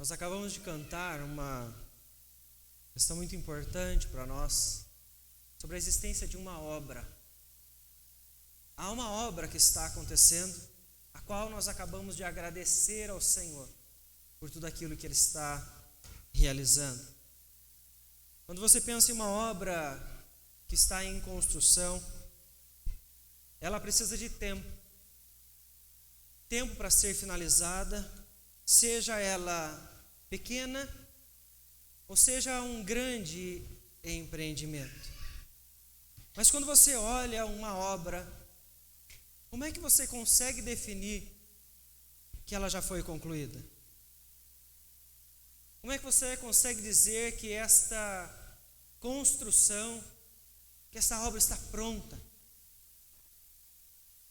Nós acabamos de cantar uma questão muito importante para nós sobre a existência de uma obra. Há uma obra que está acontecendo, a qual nós acabamos de agradecer ao Senhor por tudo aquilo que Ele está realizando. Quando você pensa em uma obra que está em construção, ela precisa de tempo. Tempo para ser finalizada, seja ela pequena ou seja um grande empreendimento. Mas quando você olha uma obra, como é que você consegue definir que ela já foi concluída? Como é que você consegue dizer que esta construção, que esta obra está pronta?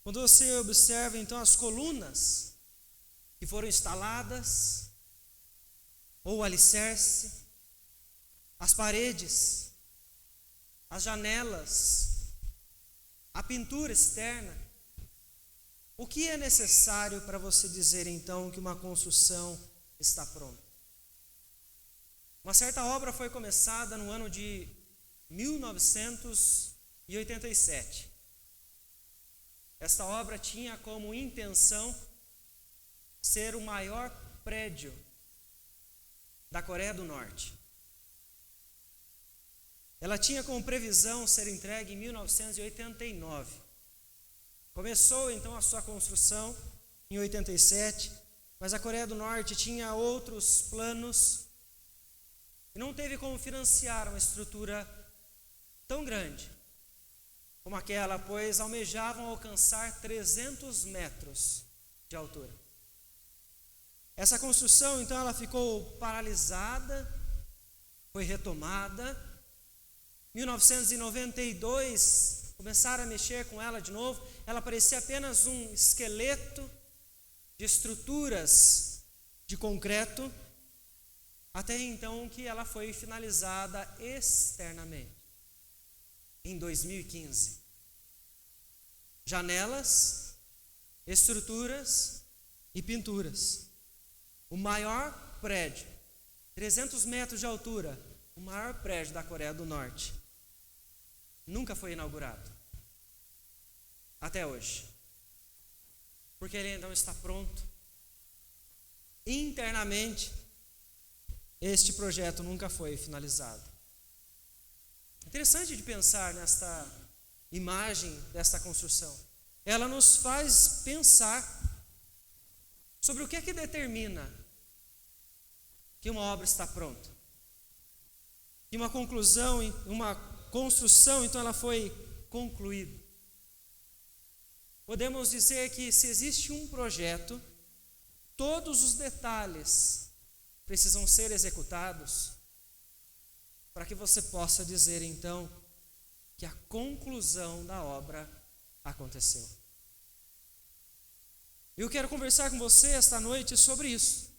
Quando você observa então as colunas que foram instaladas, ou o alicerce, as paredes, as janelas, a pintura externa, o que é necessário para você dizer então que uma construção está pronta? Uma certa obra foi começada no ano de 1987. Esta obra tinha como intenção ser o maior prédio da Coreia do Norte. Ela tinha como previsão ser entregue em 1989. Começou então a sua construção em 87, mas a Coreia do Norte tinha outros planos e não teve como financiar uma estrutura tão grande como aquela, pois almejavam alcançar 300 metros de altura. Essa construção, então, ela ficou paralisada, foi retomada. Em 1992, começaram a mexer com ela de novo. Ela parecia apenas um esqueleto de estruturas de concreto, até então que ela foi finalizada externamente. Em 2015, janelas, estruturas e pinturas. O maior prédio, 300 metros de altura, o maior prédio da Coreia do Norte, nunca foi inaugurado, até hoje, porque ele ainda não está pronto. Internamente, este projeto nunca foi finalizado. Interessante de pensar nesta imagem desta construção. Ela nos faz pensar sobre o que é que determina que uma obra está pronta. Que uma conclusão, uma construção, então ela foi concluída. Podemos dizer que se existe um projeto, todos os detalhes precisam ser executados para que você possa dizer então que a conclusão da obra aconteceu. Eu quero conversar com você esta noite sobre isso,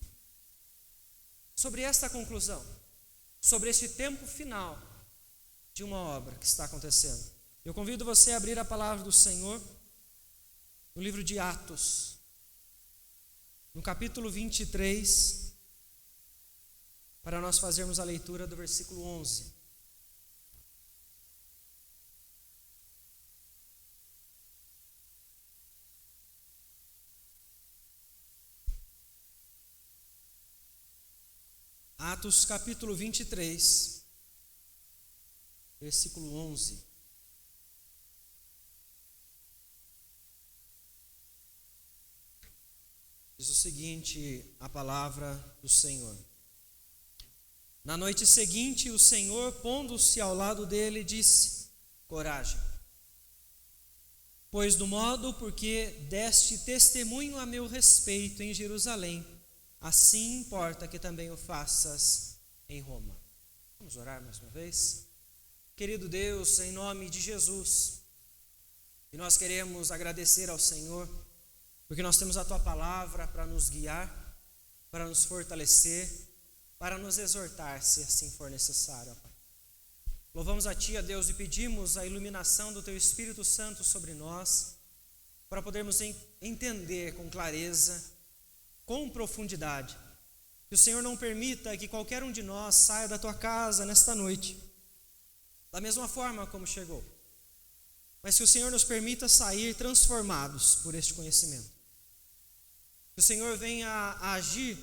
sobre esta conclusão, sobre este tempo final de uma obra que está acontecendo. Eu convido você a abrir a palavra do Senhor no livro de Atos, no capítulo 23, para nós fazermos a leitura do versículo 11. Atos capítulo 23, versículo 11. Diz o seguinte, a palavra do Senhor. Na noite seguinte, o Senhor, pondo-se ao lado dele, disse: coragem, pois do modo porque deste testemunho a meu respeito em Jerusalém, assim importa que também o faças em Roma. Vamos orar mais uma vez? Querido Deus, em nome de Jesus, e nós queremos agradecer ao Senhor, porque nós temos a Tua palavra para nos guiar, para nos fortalecer, para nos exortar, se assim for necessário, ó Pai. Louvamos a Ti, ó Deus, e pedimos a iluminação do Teu Espírito Santo sobre nós, para podermos entender com clareza, com profundidade, que Que o Senhor não permita que qualquer um de nós saia da tua casa nesta noite da mesma forma como chegou, mas que o Senhor nos permita sair transformados por este conhecimento. Que o Senhor venha a agir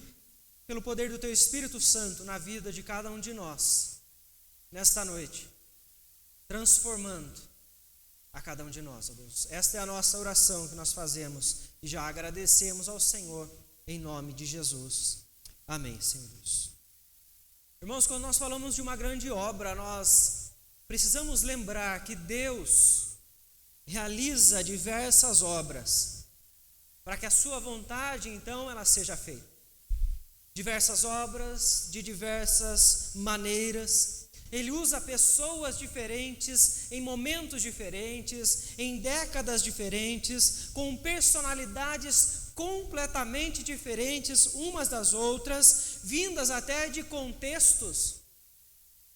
pelo poder do teu Espírito Santo na vida de cada um de nós nesta noite, transformando a cada um de nós, ó Deus. Esta é a nossa oração que nós fazemos e já agradecemos ao Senhor em nome de Jesus. Amém, Senhor Deus. Irmãos, quando nós falamos de uma grande obra, nós precisamos lembrar que Deus realiza diversas obras para que a sua vontade, então, ela seja feita. Diversas obras, de diversas maneiras. Ele usa pessoas diferentes, em momentos diferentes, em décadas diferentes, com personalidades completamente diferentes umas das outras, vindas até de contextos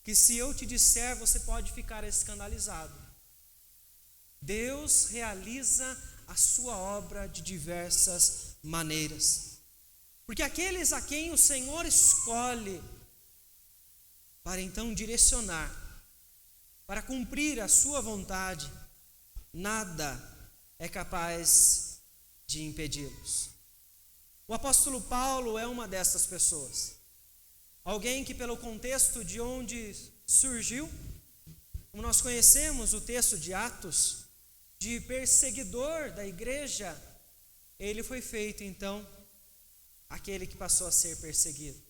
que, se eu te disser, você pode ficar escandalizado. Deus realiza a sua obra de diversas maneiras, porque aqueles a quem o Senhor escolhe para então direcionar, para cumprir a sua vontade, nada é capaz de impedi-los. O apóstolo Paulo é uma dessas pessoas, alguém que, pelo contexto de onde surgiu, como nós conhecemos o texto de Atos, de perseguidor da igreja, ele foi feito então aquele que passou a ser perseguido.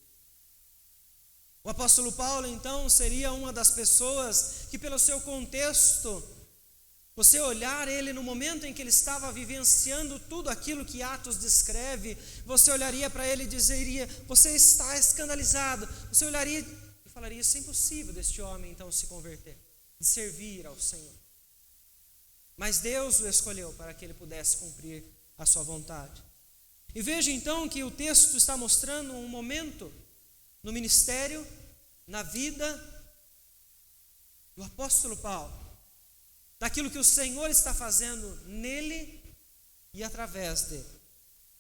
O apóstolo Paulo então seria uma das pessoas que, pelo seu contexto, você olhar ele no momento em que ele estava vivenciando tudo aquilo que Atos descreve, você olharia para ele e dizeria: você está escandalizado. Você olharia e falaria: isso é impossível deste homem então se converter, de servir ao Senhor. Mas Deus o escolheu para que ele pudesse cumprir a sua vontade. E veja então que o texto está mostrando um momento no ministério, na vida do apóstolo Paulo, daquilo que o Senhor está fazendo nele e através dele.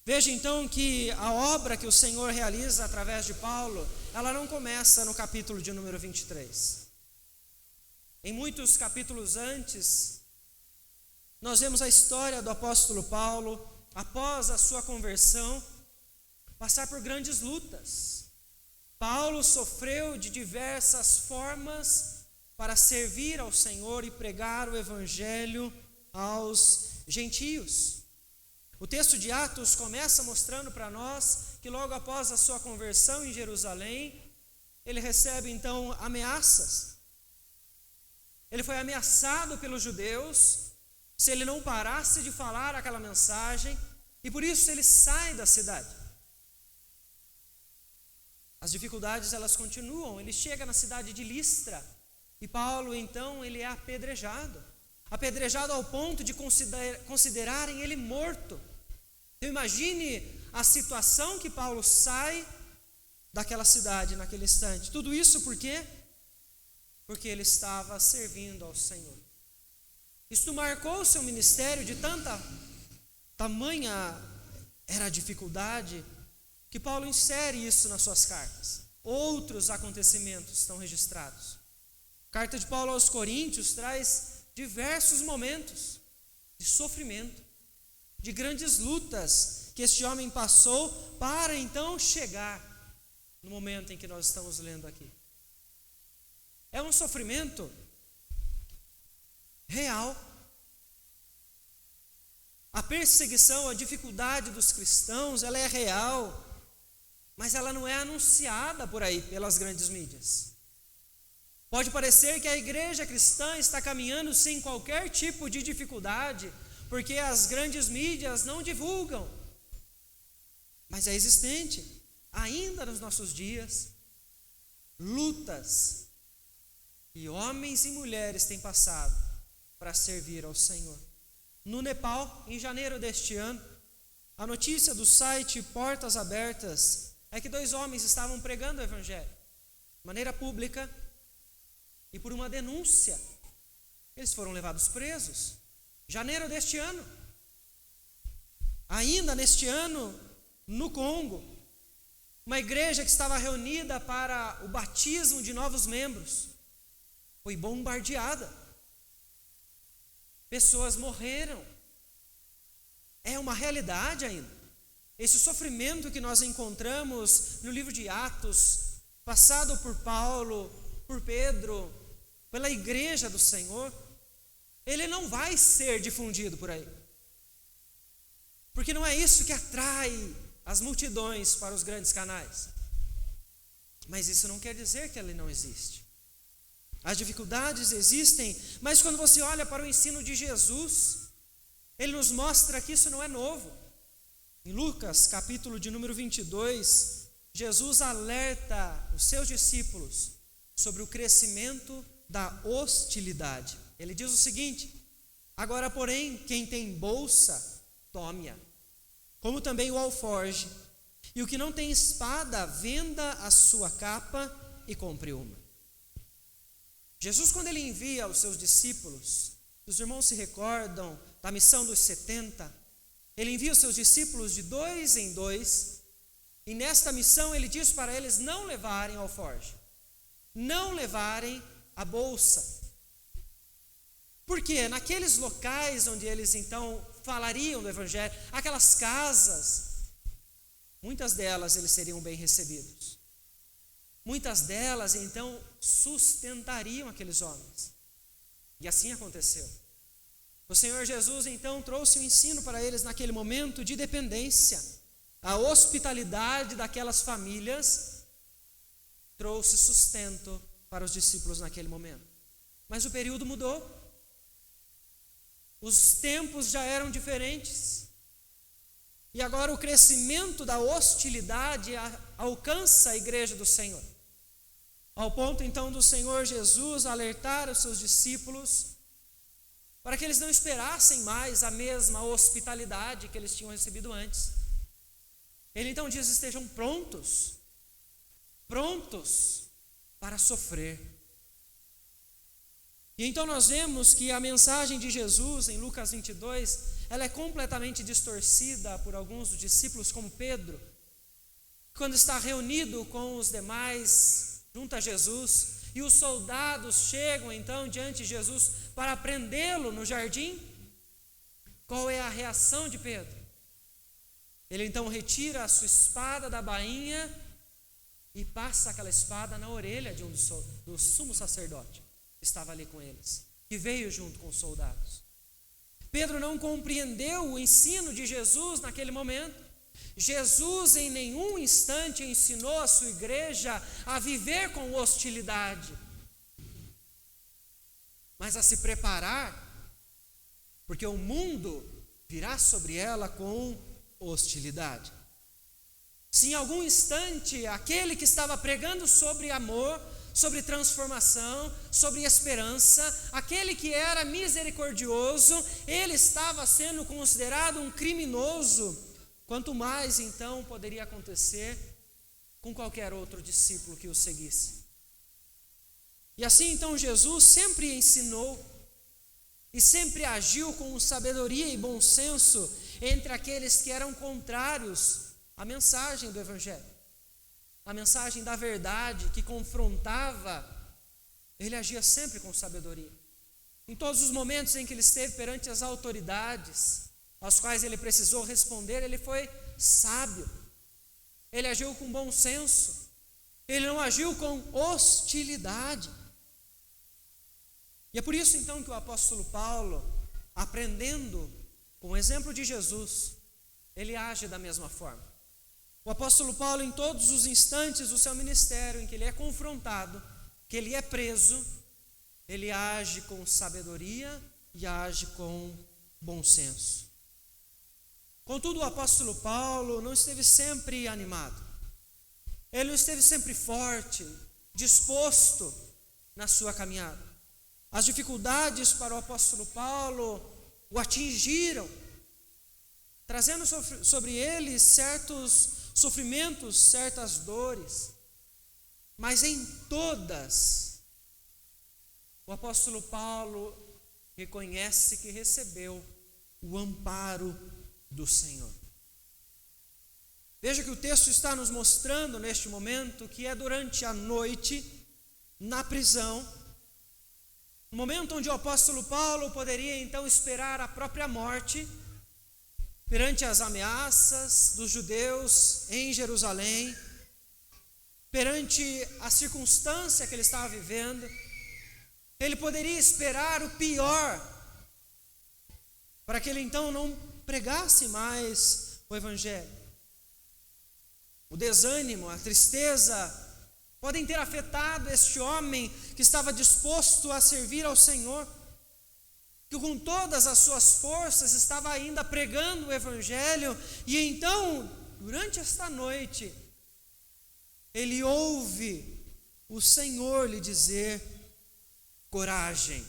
Veja então que a obra que o Senhor realiza através de Paulo, ela não começa no capítulo de número 23. Em muitos capítulos antes, nós vemos a história do apóstolo Paulo, após a sua conversão, passar por grandes lutas. Paulo sofreu de diversas formas para servir ao Senhor e pregar o evangelho aos gentios. O texto de Atos começa mostrando para nós que logo após a sua conversão em Jerusalém, ele recebe então ameaças. Ele foi ameaçado pelos judeus se ele não parasse de falar aquela mensagem, e por isso ele sai da cidade. As dificuldades elas continuam. Ele chega na cidade de Listra e Paulo então ele é apedrejado ao ponto de considerarem ele morto. Então imagine a situação que Paulo sai daquela cidade naquele instante. Tudo isso por quê? Porque ele estava servindo ao Senhor. Isto marcou o seu ministério de tamanha era a dificuldade, que Paulo insere isso nas suas cartas. Outros acontecimentos estão registrados. A carta de Paulo aos Coríntios traz diversos momentos de sofrimento, de grandes lutas que este homem passou para então chegar no momento em que nós estamos lendo aqui. É um sofrimento real. A perseguição, a dificuldade dos cristãos, ela é real, mas ela não é anunciada por aí pelas grandes mídias. Pode parecer que a igreja cristã está caminhando sem qualquer tipo de dificuldade, porque as grandes mídias não divulgam. Mas é existente, ainda nos nossos dias, lutas que homens e mulheres têm passado para servir ao Senhor. No Nepal, em janeiro deste ano, a notícia do site Portas Abertas é que 2 homens estavam pregando o evangelho de maneira pública e por uma denúncia, eles foram levados presos. Janeiro deste ano. Ainda neste ano, no Congo, Uma igreja que estava reunida para o batismo de novos membros foi bombardeada. Pessoas morreram. É uma realidade ainda. Esse sofrimento que nós encontramos no livro de Atos, passado por Paulo, por Pedro, pela igreja do Senhor, ele não vai ser difundido por aí. Porque não é isso que atrai as multidões para os grandes canais. Mas isso não quer dizer que ele não existe. As dificuldades existem, mas quando você olha para o ensino de Jesus, ele nos mostra que isso não é novo. Em Lucas, capítulo de número 22, Jesus alerta os seus discípulos sobre o crescimento da hostilidade. Ele diz o seguinte: agora, porém, quem tem bolsa, tome-a, como também o alforje, e o que não tem espada, venda a sua capa e compre uma. Jesus, quando ele envia os seus discípulos, os irmãos se recordam da missão dos 70, ele envia os seus discípulos de 2 em 2, e nesta missão ele diz para eles não levarem alforje, não levarem a bolsa. Por quê? Naqueles locais onde eles então falariam do Evangelho, aquelas casas, muitas delas eles seriam bem recebidos. Muitas delas então sustentariam aqueles homens. E assim aconteceu. O Senhor Jesus então trouxe um ensino para eles naquele momento de dependência. A hospitalidade daquelas famílias trouxe sustento para os discípulos naquele momento. Mas o período mudou. Os tempos já eram diferentes. E agora o crescimento da hostilidade alcança a igreja do Senhor. Ao ponto então do Senhor Jesus alertar os seus discípulos para que eles não esperassem mais a mesma hospitalidade que eles tinham recebido antes. Ele então diz: estejam prontos para sofrer. E então nós vemos que a mensagem de Jesus em Lucas 22, ela é completamente distorcida por alguns dos discípulos, como Pedro, quando está reunido com os demais junto a Jesus, e os soldados chegam então diante de Jesus para prendê-lo no jardim. Qual é a reação de Pedro? Ele então retira a sua espada da bainha e passa aquela espada na orelha de um do sumo sacerdote que estava ali com eles, que veio junto com os soldados. Pedro não compreendeu o ensino de Jesus naquele momento. Jesus em nenhum instante ensinou a sua igreja a viver com hostilidade, mas a se preparar, porque o mundo virá sobre ela com hostilidade. Se em algum instante aquele que estava pregando sobre amor, sobre transformação, sobre esperança, aquele que era misericordioso, ele estava sendo considerado um criminoso, quanto mais então poderia acontecer com qualquer outro discípulo que o seguisse. E assim então Jesus sempre ensinou e sempre agiu com sabedoria e bom senso entre aqueles que eram contrários à mensagem do Evangelho, a mensagem da verdade que confrontava. Ele agia sempre com sabedoria. Em todos os momentos em que ele esteve perante as autoridades, aos quais ele precisou responder, ele foi sábio. Ele agiu com bom senso. Ele não agiu com hostilidade. E é por isso então que o apóstolo Paulo, aprendendo com o exemplo de Jesus, ele age da mesma forma. O apóstolo Paulo, em todos os instantes do seu ministério, em que ele é confrontado, que ele é preso, ele age com sabedoria e age com bom senso. Contudo, o apóstolo Paulo não esteve sempre animado. Ele não esteve sempre forte, disposto na sua caminhada. As dificuldades para o apóstolo Paulo o atingiram, trazendo sobre ele certos sofrimentos, certas dores. Mas em todas, o apóstolo Paulo reconhece que recebeu o amparo do Senhor. Veja que o texto está nos mostrando neste momento que é durante a noite, na prisão, no momento onde o apóstolo Paulo poderia então esperar a própria morte, perante as ameaças dos judeus em Jerusalém, perante a circunstância que ele estava vivendo, ele poderia esperar o pior, para que ele então não pregasse mais o evangelho. O desânimo, a tristeza podem ter afetado este homem que estava disposto a servir ao Senhor, que com todas as suas forças estava ainda pregando o evangelho, e então, durante esta noite, ele ouve o Senhor lhe dizer: coragem.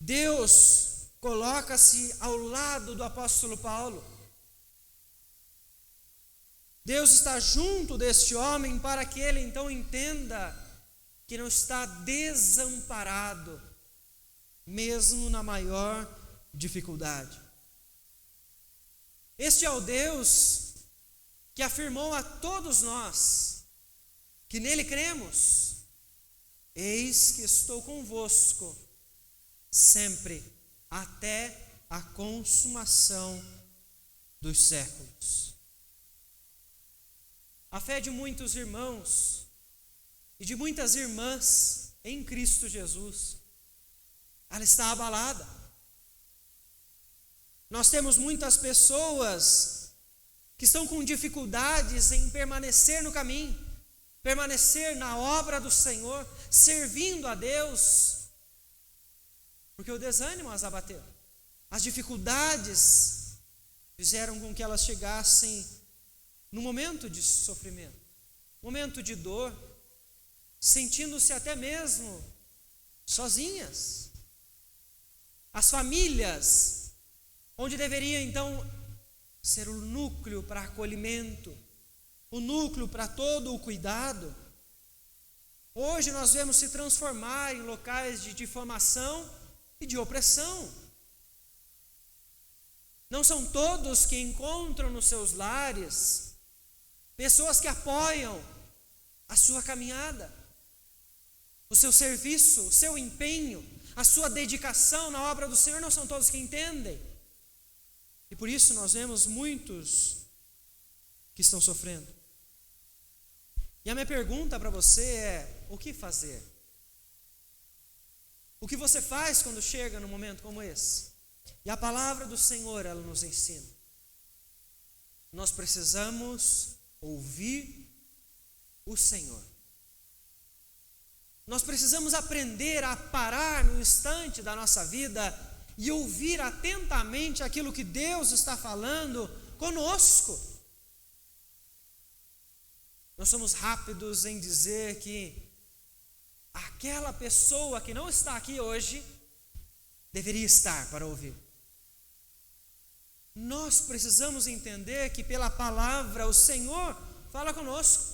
Deus coloca-se ao lado do apóstolo Paulo. Deus está junto deste homem para que ele então entenda que não está desamparado, mesmo na maior dificuldade. Este é o Deus que afirmou a todos nós que nele cremos: eis que estou convosco sempre, até a consumação dos séculos. A fé de muitos irmãos e de muitas irmãs em Cristo Jesus, ela está abalada. Nós temos muitas pessoas que estão com dificuldades em permanecer no caminho, permanecer na obra do Senhor, servindo a Deus, porque o desânimo as abateu. As dificuldades fizeram com que elas chegassem no momento de sofrimento, momento de dor, sentindo-se até mesmo sozinhas. As famílias, onde deveria então ser o núcleo para acolhimento, o núcleo para todo o cuidado, hoje nós vemos se transformar em locais de difamação e de opressão. Não são todos que encontram nos seus lares pessoas que apoiam a sua caminhada, o seu serviço, o seu empenho, a sua dedicação na obra do Senhor. Não são todos que entendem. E por isso nós vemos muitos que estão sofrendo. E a minha pergunta para você é: o que fazer? O que você faz quando chega num momento como esse? E a palavra do Senhor, ela nos ensina. Nós precisamos ouvir o Senhor. Nós precisamos aprender a parar no instante da nossa vida e ouvir atentamente aquilo que Deus está falando conosco. Nós somos rápidos em dizer que aquela pessoa que não está aqui hoje deveria estar para ouvir. Nós precisamos entender que pela palavra o Senhor fala conosco.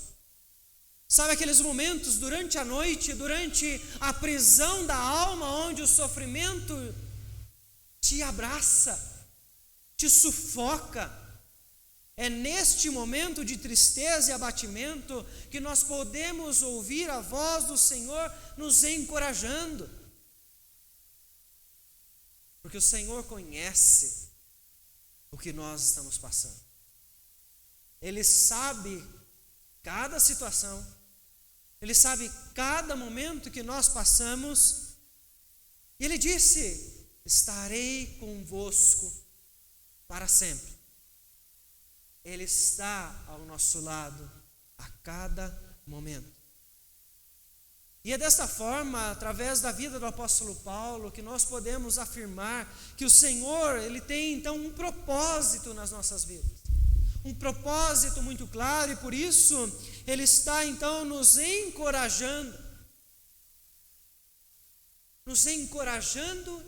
Sabe aqueles momentos durante a noite, durante a prisão da alma, onde o sofrimento te abraça, te sufoca? É neste momento de tristeza e abatimento que nós podemos ouvir a voz do Senhor nos encorajando. Porque o Senhor conhece o que nós estamos passando. Ele sabe cada situação, Ele sabe cada momento que nós passamos, e Ele disse: estarei convosco para sempre. Ele está ao nosso lado a cada momento. E é desta forma, através da vida do apóstolo Paulo, que nós podemos afirmar que o Senhor, Ele tem então um propósito nas nossas vidas. Um propósito muito claro, e por isso Ele está então nos encorajando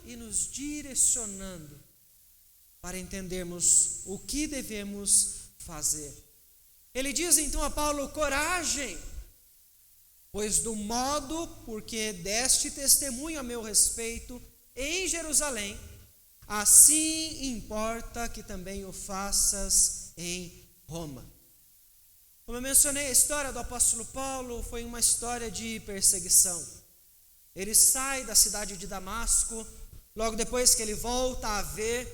e nos direcionando para entendermos o que devemos fazer. Ele diz então a Paulo: coragem, pois do modo porque deste testemunho a meu respeito em Jerusalém, assim importa que também o faças em Roma. Como eu mencionei, a história do apóstolo Paulo foi uma história de perseguição. Ele sai da cidade de Damasco, logo depois que ele volta a ver,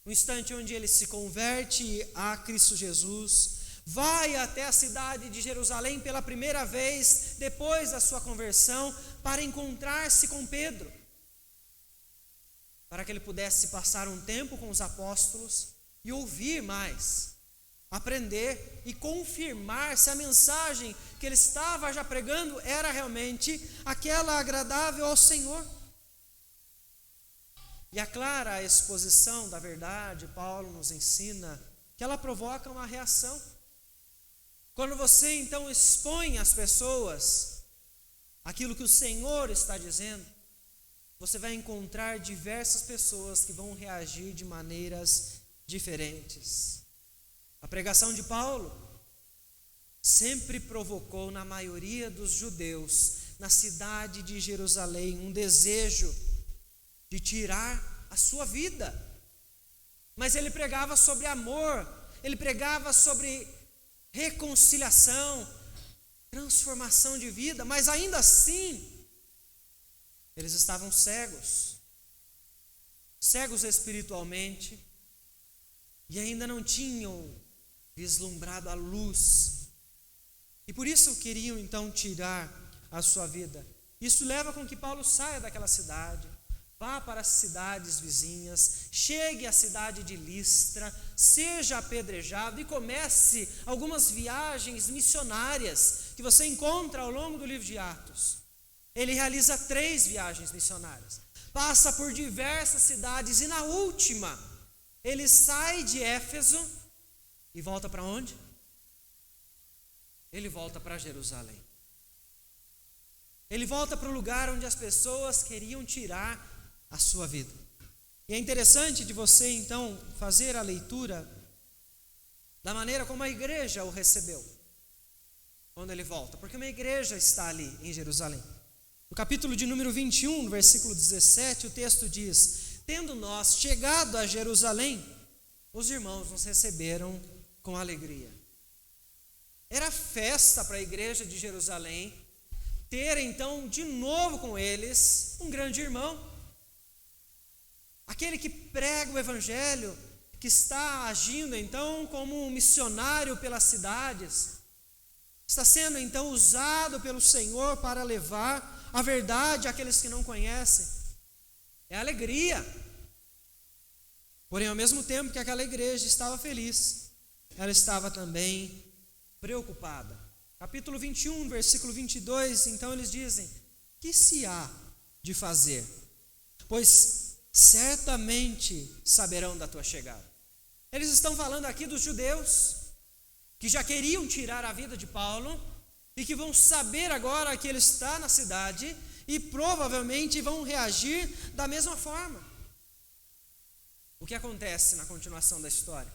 no instante onde ele se converte a Cristo Jesus, vai até a cidade de Jerusalém pela primeira vez, depois da sua conversão, para encontrar-se com Pedro, para que ele pudesse passar um tempo com os apóstolos e ouvir mais, aprender e confirmar se a mensagem que ele estava já pregando era realmente aquela agradável ao Senhor. E a clara exposição da verdade, Paulo nos ensina que ela provoca uma reação. Quando você então expõe às pessoas aquilo que o Senhor está dizendo, você vai encontrar diversas pessoas que vão reagir de maneiras diferentes. A pregação de Paulo sempre provocou na maioria dos judeus, na cidade de Jerusalém, um desejo de tirar a sua vida. Mas ele pregava sobre amor, ele pregava sobre reconciliação, transformação de vida, mas ainda assim, eles estavam cegos espiritualmente, e ainda não tinham vislumbrado a luz, e por isso queriam então tirar a sua vida. Isso leva com que Paulo saia daquela cidade, vá para as cidades vizinhas, chegue à cidade de Listra, seja apedrejado e comece algumas viagens missionárias que você encontra ao longo do livro de Atos. Ele realiza 3 viagens missionárias, passa por diversas cidades e na última, ele sai de Éfeso e volta para onde? Ele volta para Jerusalém. Ele volta para o lugar onde as pessoas queriam tirar a sua vida. E é interessante de você então fazer a leitura da maneira como a igreja o recebeu quando ele volta, porque uma igreja está ali em Jerusalém. No capítulo de número 21, no versículo 17, o texto diz: tendo nós chegado a Jerusalém, os irmãos nos receberam com alegria. Era festa para a igreja de Jerusalém ter então de novo com eles um grande irmão, aquele que prega o evangelho, que está agindo então como um missionário pelas cidades, está sendo então usado pelo Senhor para levar a verdade àqueles que não conhecem. É alegria. Porém, ao mesmo tempo que aquela igreja estava feliz, ela estava também preocupada. Capítulo 21, versículo 22, então eles dizem: que se há de fazer? Pois certamente saberão da tua chegada. Eles estão falando aqui dos judeus que já queriam tirar a vida de Paulo e que vão saber agora que ele está na cidade e provavelmente vão reagir da mesma forma. O que acontece na continuação da história?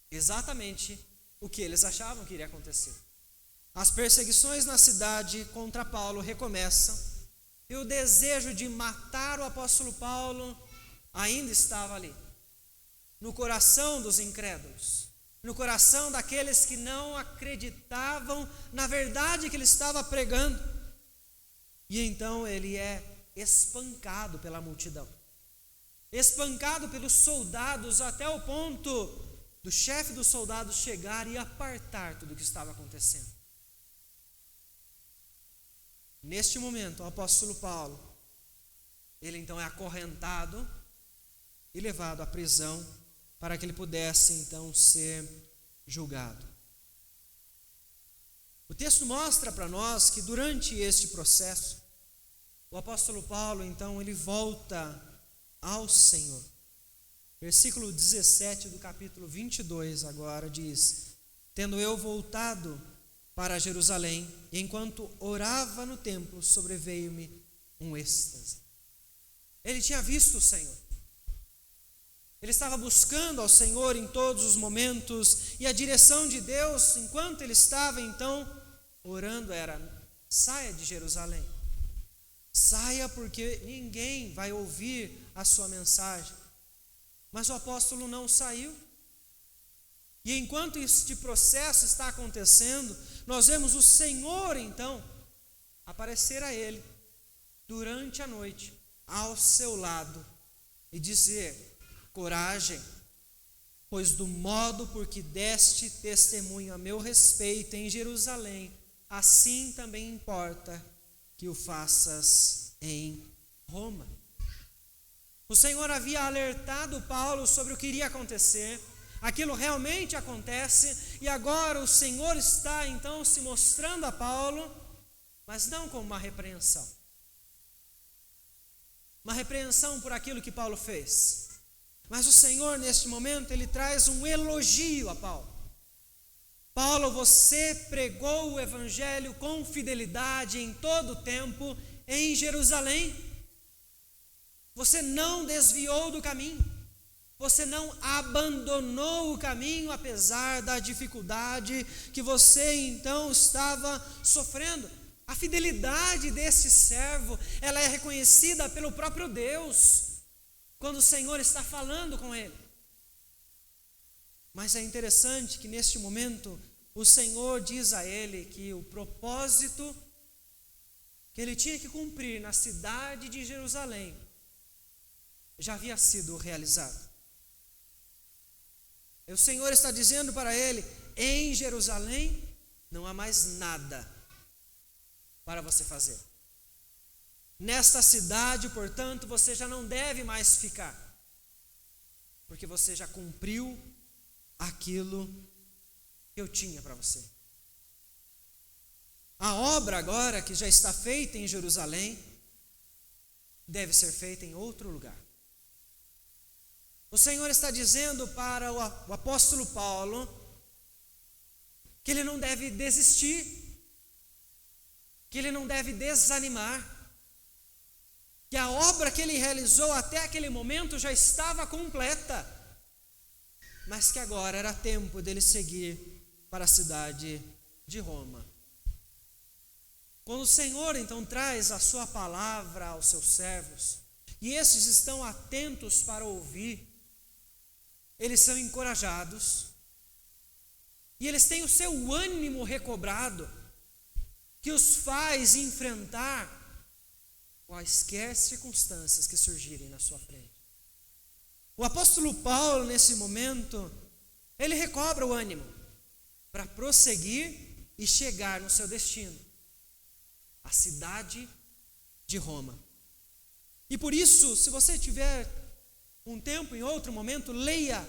Exatamente o que eles achavam que iria acontecer. As perseguições na cidade contra Paulo recomeçam. E o desejo de matar o apóstolo Paulo ainda estava ali, no coração dos incrédulos, no coração daqueles que não acreditavam na verdade que ele estava pregando. E então ele é espancado pela multidão, espancado pelos soldados, até o ponto do chefe dos soldados chegar e apartar tudo o que estava acontecendo. Neste momento, o apóstolo Paulo, ele então é acorrentado e levado à prisão para que ele pudesse então ser julgado. O texto mostra para nós que durante este processo, o apóstolo Paulo então ele volta ao Senhor. Versículo 17 do capítulo 22 agora diz: tendo eu voltado para Jerusalém, e enquanto orava no templo, sobreveio-me um êxtase. Ele tinha visto o Senhor. Ele estava buscando ao Senhor em todos os momentos, e a direção de Deus, enquanto ele estava então orando, era: saia de Jerusalém. Saia, porque ninguém vai ouvir a sua mensagem. Mas o apóstolo não saiu. E enquanto este processo está acontecendo, nós vemos o Senhor, então, aparecer a ele durante a noite, ao seu lado, e dizer: coragem, pois do modo por que deste testemunho a meu respeito em Jerusalém, assim também importa que o faças em Roma. O Senhor havia alertado Paulo sobre o que iria acontecer. Aquilo realmente acontece, e agora o Senhor está então se mostrando a Paulo, mas não como uma repreensão. Uma repreensão por aquilo que Paulo fez. Mas o Senhor, neste momento, ele traz um elogio a Paulo. Paulo, você pregou o Evangelho com fidelidade em todo o tempo em Jerusalém. Você não desviou do caminho. Você não abandonou o caminho, apesar da dificuldade que você então estava sofrendo. A fidelidade desse servo, ela é reconhecida pelo próprio Deus, quando o Senhor está falando com ele. Mas é interessante que neste momento, o Senhor diz a ele que o propósito que ele tinha que cumprir na cidade de Jerusalém já havia sido realizado. E o Senhor está dizendo para ele: em Jerusalém não há mais nada para você fazer. Nesta cidade, portanto, você já não deve mais ficar, porque você já cumpriu aquilo que eu tinha para você. A obra agora que já está feita em Jerusalém deve ser feita em outro lugar. O Senhor está dizendo para o apóstolo Paulo que ele não deve desistir, que ele não deve desanimar, que a obra que ele realizou até aquele momento já estava completa, mas que agora era tempo dele seguir para a cidade de Roma. Quando o Senhor então traz a sua palavra aos seus servos, e esses estão atentos para ouvir, eles são encorajados, e eles têm o seu ânimo recobrado, que os faz enfrentar quaisquer circunstâncias que surgirem na sua frente. O apóstolo Paulo, nesse momento, ele recobra o ânimo para prosseguir e chegar no seu destino, a cidade de Roma. E por isso, se você tiver um tempo, em outro momento, leia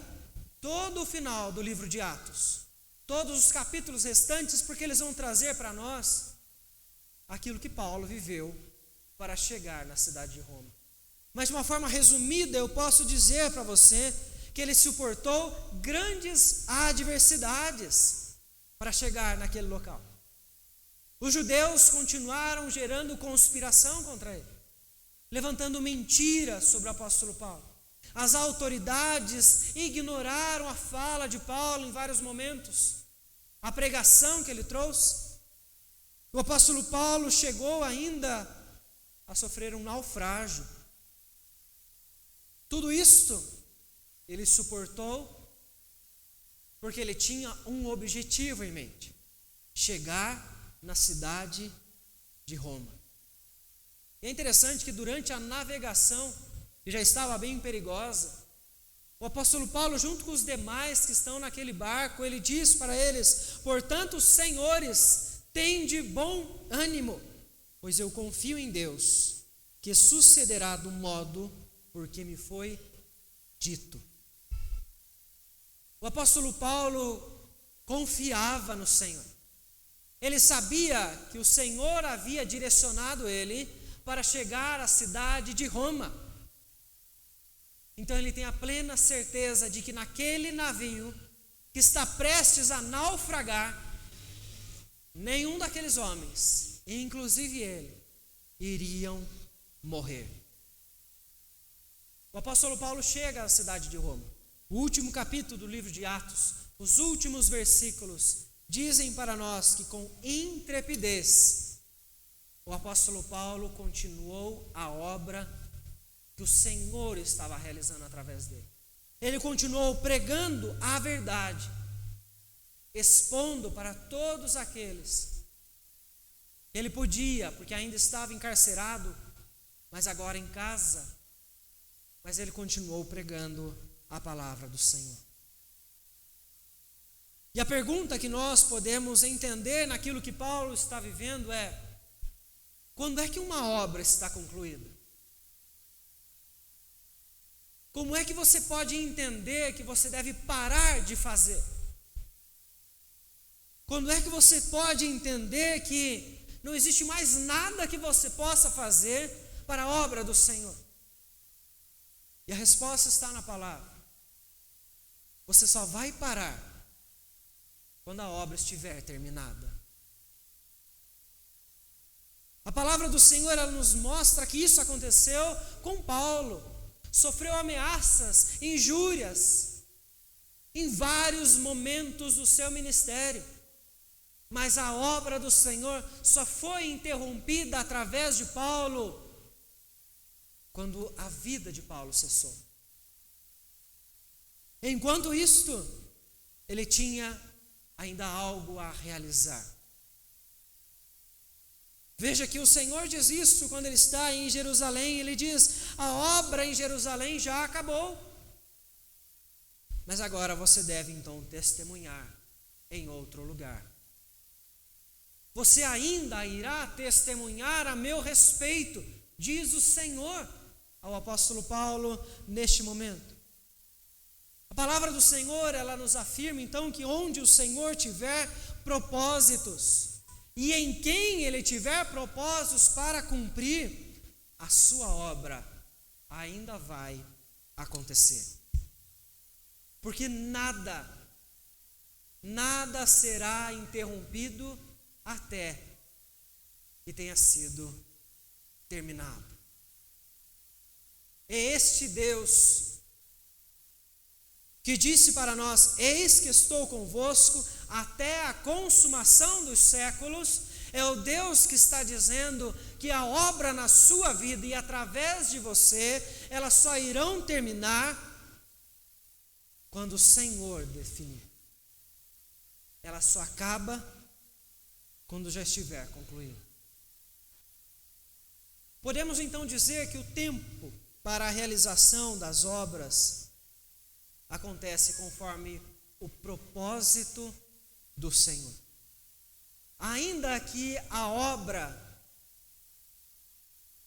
todo o final do livro de Atos, todos os capítulos restantes, porque eles vão trazer para nós aquilo que Paulo viveu para chegar na cidade de Roma. Mas de uma forma resumida, eu posso dizer para você que ele suportou grandes adversidades para chegar naquele local. Os judeus continuaram gerando conspiração contra ele, levantando mentiras sobre o apóstolo Paulo. As autoridades ignoraram a fala de Paulo em vários momentos, a pregação que ele trouxe. O apóstolo Paulo chegou ainda a sofrer um naufrágio. Tudo isto ele suportou porque ele tinha um objetivo em mente: chegar na cidade de Roma. E é interessante que durante a navegação, que já estava bem perigosa, o apóstolo Paulo, junto com os demais que estão naquele barco, ele diz para eles: portanto, senhores, tende bom ânimo, pois eu confio em Deus, que sucederá do modo porque me foi dito. O apóstolo Paulo confiava no Senhor. Ele sabia que o Senhor havia direcionado ele para chegar à cidade de Roma. Então ele tem a plena certeza de que naquele navio que está prestes a naufragar, nenhum daqueles homens, inclusive ele, iriam morrer. O apóstolo Paulo chega à cidade de Roma. O último capítulo do livro de Atos, os últimos versículos, dizem para nós que com intrepidez o apóstolo Paulo continuou a obra que o Senhor estava realizando através dele. Ele continuou pregando a verdade, expondo para todos aqueles que ele podia, porque ainda estava encarcerado, mas agora em casa, mas ele continuou pregando a palavra do Senhor. E a pergunta que nós podemos entender naquilo que Paulo está vivendo é: quando é que uma obra está concluída? Como é que você pode entender que você deve parar de fazer? Quando é que você pode entender que não existe mais nada que você possa fazer para a obra do Senhor? E a resposta está na palavra. Você só vai parar quando a obra estiver terminada. A palavra do Senhor, ela nos mostra que isso aconteceu com Paulo. Sofreu ameaças, injúrias, em vários momentos do seu ministério. Mas a obra do Senhor só foi interrompida através de Paulo quando a vida de Paulo cessou. Enquanto isto, ele tinha ainda algo a realizar. Veja que o Senhor diz isso quando ele está em Jerusalém. Ele diz: a obra em Jerusalém já acabou, mas agora você deve então testemunhar em outro lugar. Você ainda irá testemunhar a meu respeito, diz o Senhor ao apóstolo Paulo neste momento. A palavra do Senhor, ela nos afirma então que onde o Senhor tiver propósitos, e em quem ele tiver propósitos para cumprir, a sua obra ainda vai acontecer. Porque nada será interrompido até que tenha sido terminado. É este Deus que disse para nós: eis que estou convosco até a consumação dos séculos. É o Deus que está dizendo que a obra na sua vida e através de você, elas só irão terminar quando o Senhor definir. Ela só acaba quando já estiver concluído. Podemos então dizer que o tempo para a realização das obras acontece conforme o propósito do Senhor. Ainda que a obra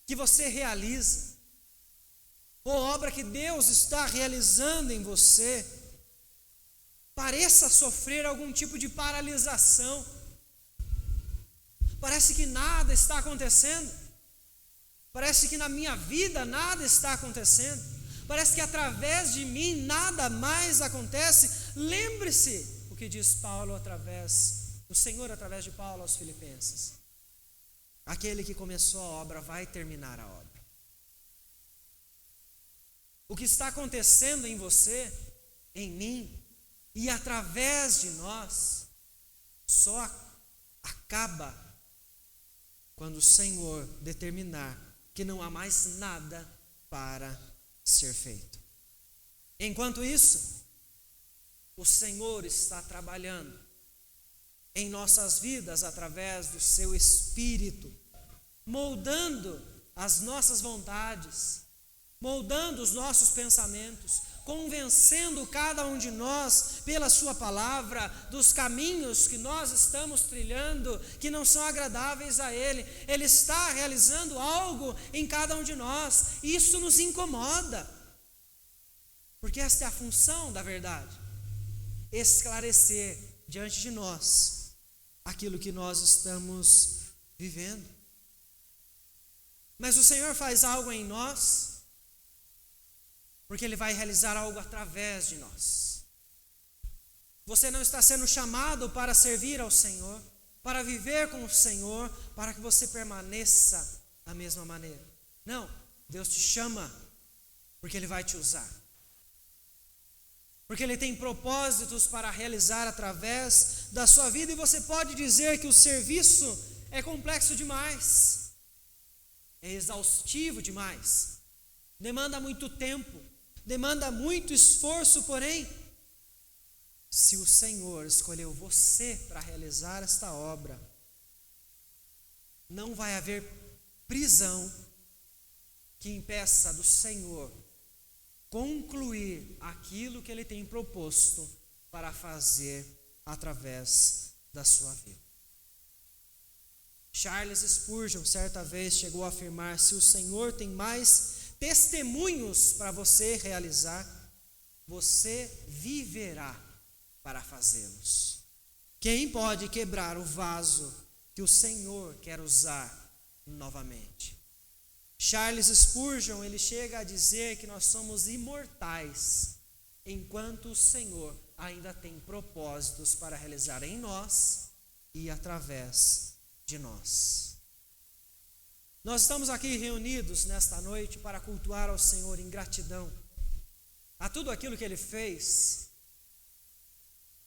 que você realiza, ou obra que Deus está realizando em você, pareça sofrer algum tipo de paralisação, parece que nada está acontecendo, parece que na minha vida nada está acontecendo, parece que através de mim nada mais acontece. Lembre-se o que diz Paulo o Senhor através de Paulo aos Filipenses: aquele que começou a obra vai terminar a obra. O que está acontecendo em você, em mim e através de nós, só acaba quando o Senhor determinar que não há mais nada para ser feito. Enquanto isso, o Senhor está trabalhando em nossas vidas através do seu Espírito, moldando as nossas vontades, moldando os nossos pensamentos, convencendo cada um de nós pela sua palavra dos caminhos que nós estamos trilhando, que não são agradáveis a Ele. Ele está realizando algo em cada um de nós, e isso nos incomoda, porque esta é a função da verdade: esclarecer diante de nós aquilo que nós estamos vivendo. Mas o Senhor faz algo em nós, porque Ele vai realizar algo através de nós. Você não está sendo chamado para servir ao Senhor, para viver com o Senhor, para que você permaneça da mesma maneira. Não, Deus te chama porque Ele vai te usar, porque Ele tem propósitos para realizar através da sua vida. E você pode dizer que o serviço é complexo demais, é exaustivo demais. demanda muito tempo, demanda muito esforço, porém, se o Senhor escolheu você para realizar esta obra, não vai haver prisão que impeça do Senhor concluir aquilo que Ele tem proposto para fazer através da sua vida. Charles Spurgeon, certa vez, chegou a afirmar: se o Senhor tem mais testemunhos para você realizar, você viverá para fazê-los. Quem pode quebrar o vaso que o Senhor quer usar novamente? Charles Spurgeon, ele chega a dizer que nós somos imortais, enquanto o Senhor ainda tem propósitos para realizar em nós e através de nós. Nós estamos aqui reunidos nesta noite para cultuar ao Senhor em gratidão a tudo aquilo que Ele fez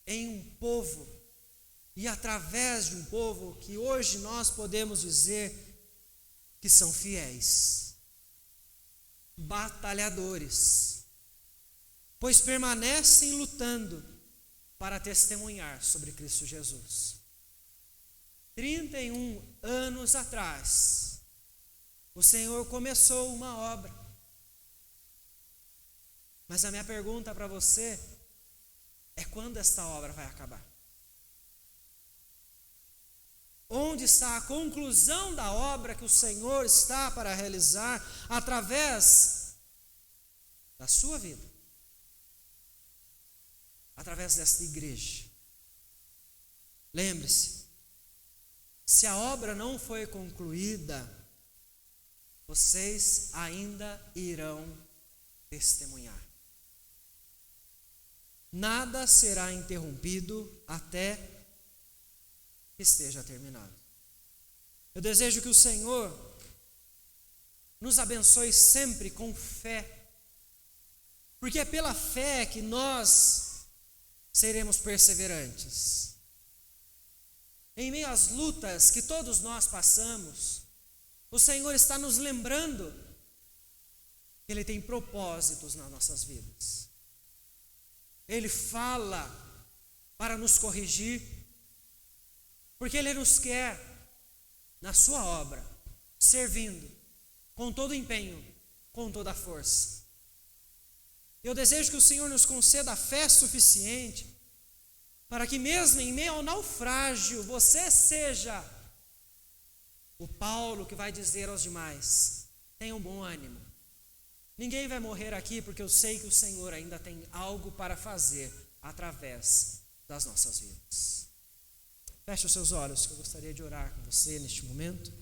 em um povo e através de um povo que hoje nós podemos dizer que são fiéis, batalhadores, pois permanecem lutando para testemunhar sobre Cristo Jesus. 31 anos atrás, o Senhor começou uma obra. Mas a minha pergunta para você é: quando esta obra vai acabar? Onde está a conclusão da obra que o Senhor está para realizar através da sua vida? Através desta igreja. Lembre-se, se a obra não foi concluída, vocês ainda irão testemunhar. Nada será interrompido até que esteja terminado. Eu desejo que o Senhor nos abençoe sempre com fé, porque é pela fé que nós seremos perseverantes. Em meio às lutas que todos nós passamos, o Senhor está nos lembrando que Ele tem propósitos nas nossas vidas. Ele fala para nos corrigir, porque Ele nos quer na sua obra, servindo com todo empenho, com toda a força. Eu desejo que o Senhor nos conceda fé suficiente para que mesmo em meio ao naufrágio, você seja o Paulo que vai dizer aos demais: tenham bom ânimo. Ninguém vai morrer aqui, porque eu sei que o Senhor ainda tem algo para fazer através das nossas vidas. Feche os seus olhos, que eu gostaria de orar com você neste momento.